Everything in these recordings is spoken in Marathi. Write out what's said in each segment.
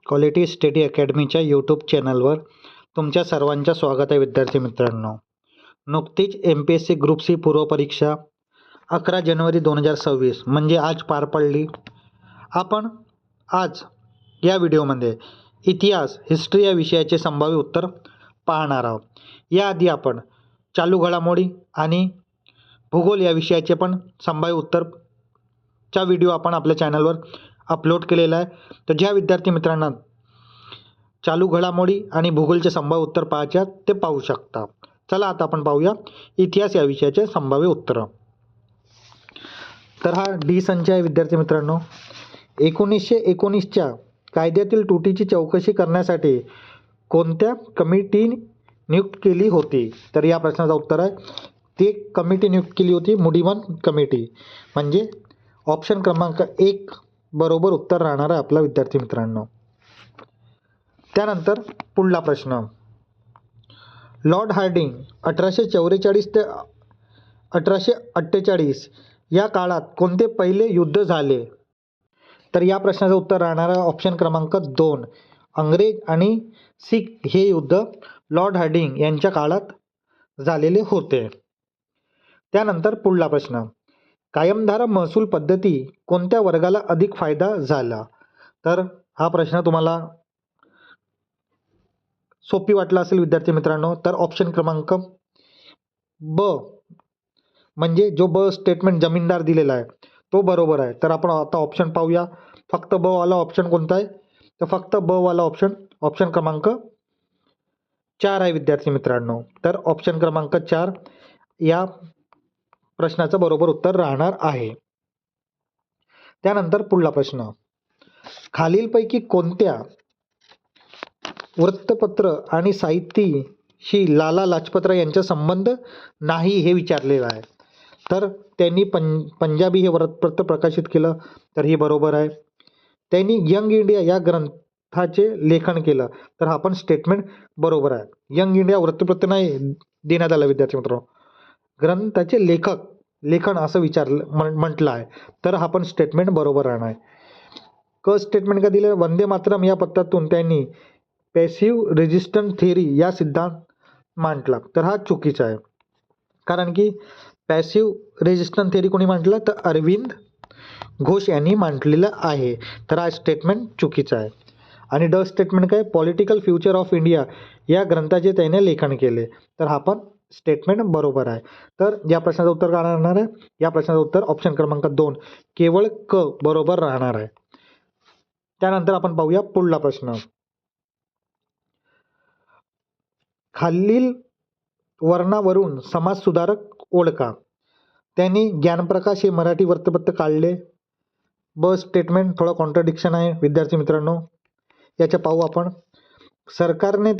क्वालिटी स्टडी अकॅडमीच्या यूट्यूब चॅनलवर तुमच्या सर्वांचं स्वागत आहे. विद्यार्थी मित्रांनो, नुकतीच MPSC ग्रुप सी पूर्वपरीक्षा 11 जानेवारी 2026 म्हणजे आज पार पडली. आपण आज या व्हिडिओमध्ये इतिहास हिस्ट्री या विषयाचे संभाव्य उत्तर पाहणार आहोत. याआधी आपण चालू घडामोडी आणि भूगोल या विषयाचे पण संभाव्य उत्तरचा व्हिडिओ आपण आपल्या चॅनलवर अपलोड केलेला आहे. तर ज्या विद्यार्थी मित्रांना चालू घडामोडी आणि भूगोलचे संभाव्य उत्तर पाहायचे आहेत ते पाहू शकता. चला आता आपण पाहूया इतिहास या विषयाचे संभाव्य उत्तर. तर हा डी संच आहे विद्यार्थी मित्रांनो. 1919च्या कायद्यातील त्रुटीची चौकशी करण्यासाठी कोणत्या कमिटी नियुक्त केली होती? तर या प्रश्नाचं उत्तर आहे ती कमिटी नियुक्त केली होती मुडीमन कमिटी. म्हणजे ऑप्शन क्रमांक 1 बरोबर उत्तर राहणार आहे आपला विद्यार्थी मित्रांनो. त्यानंतर पुढला प्रश्न. लॉर्ड हार्डिंग 1844 ते 1848 या काळात कोणते पहिले युद्ध झाले? तर या प्रश्नाचं उत्तर राहणार आहे ऑप्शन क्रमांक 2 अंग्रेज आणि सिख हे युद्ध लॉर्ड हार्डिंग यांच्या काळात झालेले होते. त्यानंतर पुढला प्रश्न. कायमधारा महसूल पद्धती कोणत्या वर्गाला अधिक फायदा झाला? तर हा प्रश्न तुम्हाला सोपी वाटला असेल विद्यार्थी मित्रांनो. तर ऑप्शन क्रमांक ब म्हणजे जो ब स्टेटमेंट जमीनदार दिलेला आहे तो बरोबर आहे. तर आपण आता ऑप्शन पाहूया. फक्त ब वाला ऑप्शन कोणता आहे? तर फक्त ब वाला ऑप्शन क्रमांक 4 आहे विद्यार्थी मित्रांनो. तर ऑप्शन क्रमांक 4 या प्रश्नाचं बरोबर उत्तर राहणार आहे. त्यानंतर पुढला प्रश्न. खालीलपैकी कोणत्या वृत्तपत्र आणि साहित्यशी लाला लाजपतराय यांचा संबंध नाही हे विचारलेलं आहे. तर त्यांनी पंजाबी हे वृत्तपत्र प्रकाशित केलं तर हे बरोबर आहे. त्यांनी यंग इंडिया या ग्रंथाचे लेखन केलं तर हा पण स्टेटमेंट बरोबर आहे. यंग इंडिया वृत्तपत्र नाही देण्यात आलं विद्यार्थी मित्रांनो, ग्रंथाचे लेखन असं म्हटलं आहे तर हा पण स्टेटमेंट बरोबर राहणार आहे. क स्टेटमेंट का दिलं? वंदे मातरम या पत्रातून त्यांनी पॅसिव्ह रेजिस्टन्स थेअरी या सिद्धांत मांडला तर हा चुकीचा आहे. कारण की पॅसिव्ह रेजिस्टन्स थेअरी कोणी मांडला? तर अरविंद घोष यांनी मांडलेलं आहे. तर हा स्टेटमेंट चुकीचा आहे. आणि ड स्टेटमेंट काय? पॉलिटिकल फ्युचर ऑफ इंडिया या ग्रंथाचे त्याने लेखन केले तर हा पण स्टेटमेंट बरोबर आहे. तर या प्रश्नाचं उत्तर काय राहणार आहे? या प्रश्नाचं उत्तर ऑप्शन क्रमांक 2 केवळ क बरोबर राहणार आहे. त्यानंतर आपण पाहूया पुढला प्रश्न. खालील वर्णावरून समाजसुधारक ओळखा. त्यांनी ज्ञानप्रकाश हे मराठी वृत्तपत्र काढले. ब स्टेटमेंट थोडं कॉन्ट्रडिक्शन आहे विद्यार्थी मित्रांनो, याच्या पाहू आपण. सरकारने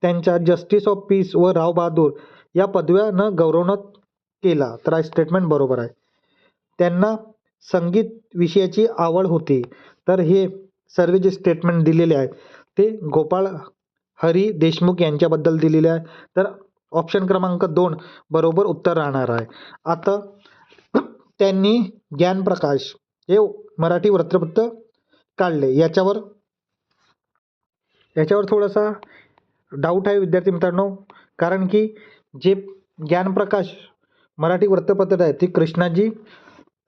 त्यांच्या जस्टिस ऑफ पीस व राव बहादूर या पदव्या न गौरवण्यात केला तर हा स्टेटमेंट बरोबर आहे. त्यांना संगीत विषयाची आवड होती तर हे सर्व जे स्टेटमेंट दिलेले आहे ते गोपाळ हरी देशमुख यांच्याबद्दल दिलेले आहे. तर ऑप्शन क्रमांक 2 बरोबर उत्तर राहणार आहे. आता त्यांनी ज्ञानप्रकाश हे मराठी वृत्तपत्र काढले याच्यावर थोडासा डाऊट आहे विद्यार्थी मित्रांनो. कारण की जे ज्ञानप्रकाश मराठी वृत्तपत्र आहे ते कृष्णाजी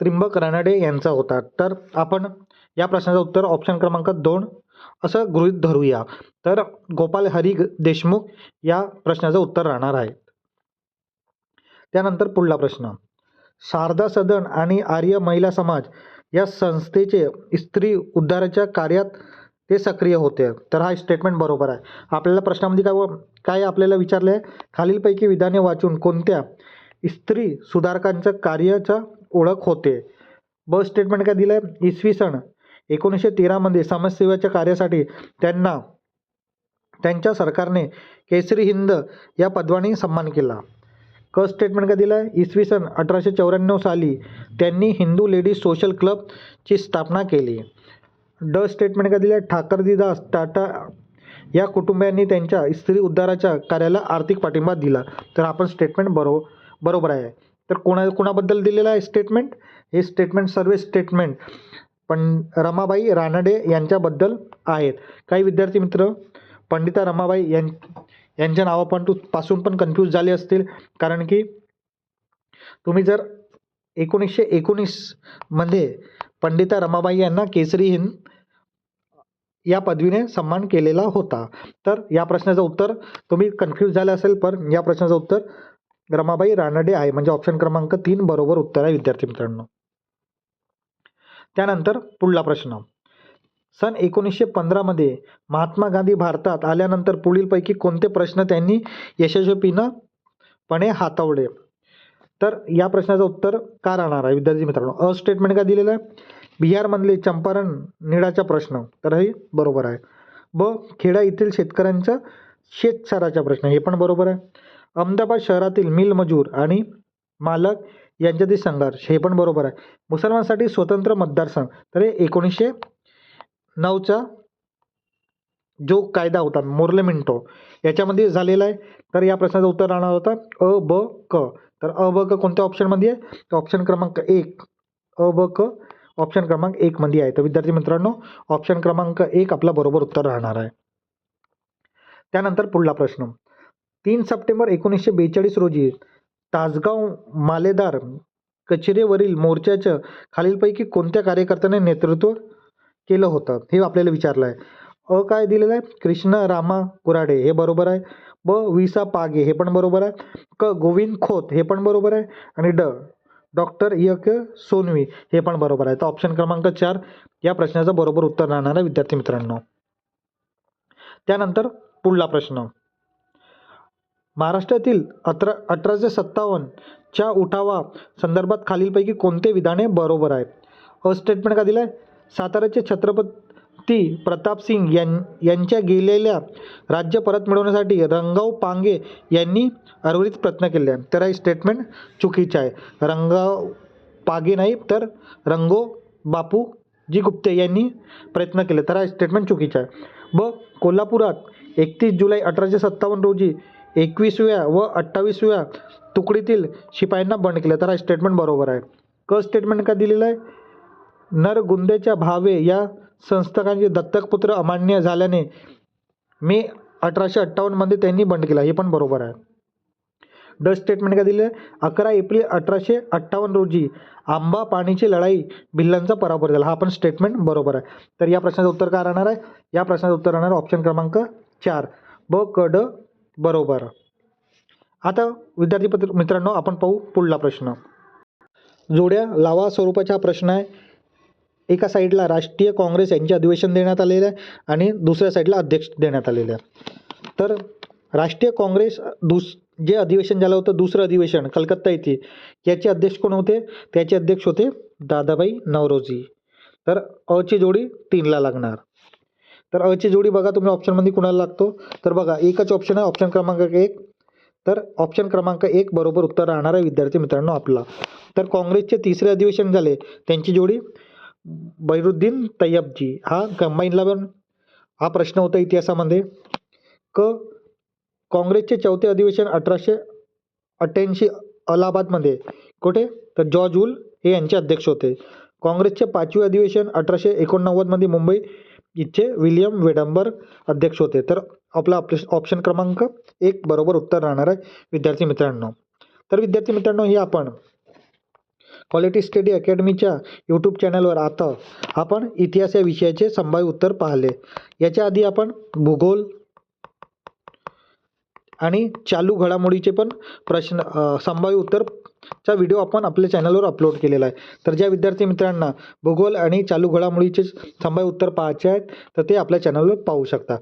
त्रिंबक रानडे यांचा होता. तर आपण या प्रश्नाचं उत्तर ऑप्शन क्रमांक 2 असं गृहीत धरूया. तर गोपाल हरी देशमुख या प्रश्नाचं उत्तर राहणार आहे. त्यानंतर पुढला प्रश्न. शारदा सदन आणि आर्य महिला समाज या संस्थेचे स्त्री उद्धाराच्या कार्यात ते सक्रिय होते तर हा स्टेटमेंट बरोबर आहे. आपल्याला प्रश्नामध्ये काय आपल्याला विचारले आहे? खालीलपैकी विधाने वाचून कोणत्या स्त्री सुधारकांच्या कार्याचा ओळख होते? ब स्टेटमेंट काय दिलं आहे? इसवी सन 1913 मध्ये समाजसेवेच्या कार्यासाठी त्यांना त्यांच्या सरकारने केसरी हिंद या पदवाने सन्मान केला. क स्टेटमेंट काय दिलं आहे? इसवी सन 1894 साली त्यांनी हिंदू लेडीज सोशल क्लबची स्थापना केली. ड स्टेटमेंट काय दिलं आहे? ठाकरदास टाटा या कुटुंबियांनी त्यांच्या स्त्री उद्धाराच्या कार्याला आर्थिक पाठिंबा दिला तर आपण स्टेटमेंट बरोबर आहे. तर कोणाबद्दल दिलेलं आहे स्टेटमेंट? हे स्टेटमेंट सर्व स्टेटमेंट रमाबाई रानडे यांच्याबद्दल आहेत. काही विद्यार्थी मित्र पंडिता रमाबाई यांच्या नावापासून पण कन्फ्यूज झाले असतील, कारण की तुम्ही जर 1919 मध्ये पंडिता रमाबाई यांना केसरी हिंद या पदवीने सन्मान केलेला होता. तर या प्रश्नाचं उत्तर तुम्ही कन्फ्यूज झाले असेल, पण या प्रश्नाचं उत्तर रमाबाई रानडे आहे, म्हणजे ऑप्शन क्रमांक 3 बरोबर उत्तर आहे विद्यार्थी मित्रांनो. त्यानंतर पुढला प्रश्न, सन 1915 मध्ये महात्मा गांधी भारतात आल्यानंतर पुढीलपैकी कोणते प्रश्न त्यांनी यशस्वीपणे हाताळले? तर या प्रश्नाचं उत्तर का राहणार आहे विद्यार्थी मित्रांनो? अ स्टेटमेंट का दिलेलं आहे? बिहारमधले चंपारण निळाचा प्रश्न, तर हे बरोबर आहे. ब खेडा येथील शेतकऱ्यांचा शेतसाराचा प्रश्न, हे पण बरोबर आहे. अहमदाबाद शहरातील मिल मजूर आणि मालक यांच्यातील संघर्ष, हे पण बरोबर आहे. मुसलमानांसाठी स्वतंत्र मतदारसंघ, तर हे 1909चा जो कायदा होता मोर्लेमेंटो याच्यामध्ये झालेला आहे. तर या प्रश्नाचं उत्तर राहणार होता अ ब क. तर अ ब क कोणत्या ऑप्शनमध्ये आहे? तर ऑप्शन क्रमांक 1 अ ब क ऑप्शन क्रमांक 1 मध्ये आहे. तर विद्यार्थी मित्रांनो ऑप्शन क्रमांक 1 आपला बरोबर उत्तर राहणार आहे. त्यानंतर पुढला प्रश्न, 3 सप्टेंबर 1942 रोजी तासगाव मालेदार कचेरीवरील मोर्चाचं खालीलपैकी कोणत्या कार्यकर्त्याने नेतृत्व केलं होतं? हे आपल्याला विचारलं आहे. अ काय दिलेलं आहे? कृष्ण रामा कुराडे, हे बरोबर आहे. ब विसा पागे, हे पण बरोबर आहे. क गोविंद खोत, हे पण बरोबर आहे. आणि ड डॉक्टर यक सोनवी, हे पण बरोबर आहे. तर ऑप्शन क्रमांक 4 या प्रश्नाचं बरोबर उत्तर राहणार आहे विद्यार्थी मित्रांनो. त्यानंतर पुढला प्रश्न, महाराष्ट्रातील 1857च्या उठावा संदर्भात खालीलपैकी कोणते विधाने बरोबर आहे? अ स्टेटमेंट का दिलं आहे? साताऱ्याचे छत्रपती प्रतापसिंग यांच्या गेलेल्या राज्य परत मिळवण्यासाठी रंगाव पांगे यांनी अविरत प्रयत्न केले. तर हे स्टेटमेंट चुकीचे आहे. रंगाव पागे नाही, तर रंगो बापूजी गुप्ते यांनी प्रयत्न केले. तर हा स्टेटमेंट चुकीचा आहे. ब कोल्हापुरात 31 जुलै 1857 रोजी 21व्या व 28व्या तुकडीतील शिपायांना बंड केले. तर हा स्टेटमेंट बरोबर आहे. क स्टेटमेंट का दिलेलं आहे? नरगुंदेच्या भावे या संस्थाकांचे दत्तकपुत्र अमान्य झाल्याने मे 1858 मध्ये त्यांनी बंड केला, हे पण बरोबर आहे. ड स्टेटमेंट का दिले? 11 एप्रिल 1858 रोजी आंबा पाणीची लढाई भिल्लांचा पराभव झाला, हा पण स्टेटमेंट बरोबर आहे. तर या प्रश्नाचं उत्तर काय राहणार आहे? या प्रश्नाचं उत्तर राहणार ऑप्शन क्रमांक 4 ब क ड बरोबर. आता विद्यार्थी मित्रांनो आपण पाहू पुढला प्रश्न. जोड्या लावा स्वरूपाचा हा प्रश्न आहे. एका साईडला राष्ट्रीय काँग्रेस यांचे अधिवेशन देण्यात आलेलं आहे आणि दुसऱ्या साईडला अध्यक्ष देण्यात आलेले आहे. तर राष्ट्रीय काँग्रेस जे अधिवेशन झालं होतं, दुसरं अधिवेशन कलकत्ता येथे, याचे अध्यक्ष कोण होते? त्याचे अध्यक्ष होते दादाभाई नौरोजी. तर अ ची जोडी 3ला लागणार. तर अ ची जोडी बघा तुम्ही ऑप्शनमध्ये कुणाला लागतो? तर बघा एकच ऑप्शन आहे, ऑप्शन क्रमांक 1. तर ऑप्शन क्रमांक 1 बरोबर उत्तर राहणार आहे विद्यार्थी मित्रांनो आपला. तर काँग्रेसचे तिसरे अधिवेशन झाले, त्यांची जोडी बैरुद्दीन तय्यबजी. हा कंबाईनला पण हा प्रश्न होता इतिहासामध्ये. क काँग्रेसचे चौथे अधिवेशन 1888 अलाहाबादमध्ये, कुठे? तर जॉर्ज वूल हे यांचे अध्यक्ष होते. काँग्रेसचे 5वे अधिवेशन 1889 मध्ये मुंबई इथचे विल्यम वेडंबर अध्यक्ष होते. तर आपला ऑप्शन क्रमांक 1 बरोबर उत्तर राहणार आहे विद्यार्थी मित्रांनो. तर विद्यार्थी मित्रांनो हे आपण क्वालिटी स्टडी अकॅडमीच्या यूट्यूब चॅनलवर आता आपण इतिहास या विषयाचे संभाव्य उत्तर पाहिले. याच्या आधी आपण भूगोल आणि चालू घडामोडीचे पण प्रश्न संभाव्य उत्तरचा व्हिडिओ आपण आपल्या चॅनलवर अपलोड केलेला आहे. तर ज्या विद्यार्थी मित्रांना भूगोल आणि चालू घडामोडीचे संभाव्य उत्तर पाहायचे आहेत तर ते आपल्या चॅनलवर पाहू शकता.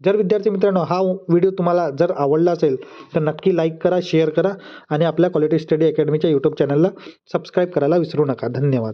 जर विद्यार्थी मित्रांनो हा व्हिडिओ तुम्हाला जर आवडला असेल तर नक्की लाईक करा, शेअर करा आणि आपल्या क्वालिटी स्टडी अकॅडमीच्या यूट्यूब चॅनलला सबस्क्राईब करायला विसरू नका. धन्यवाद.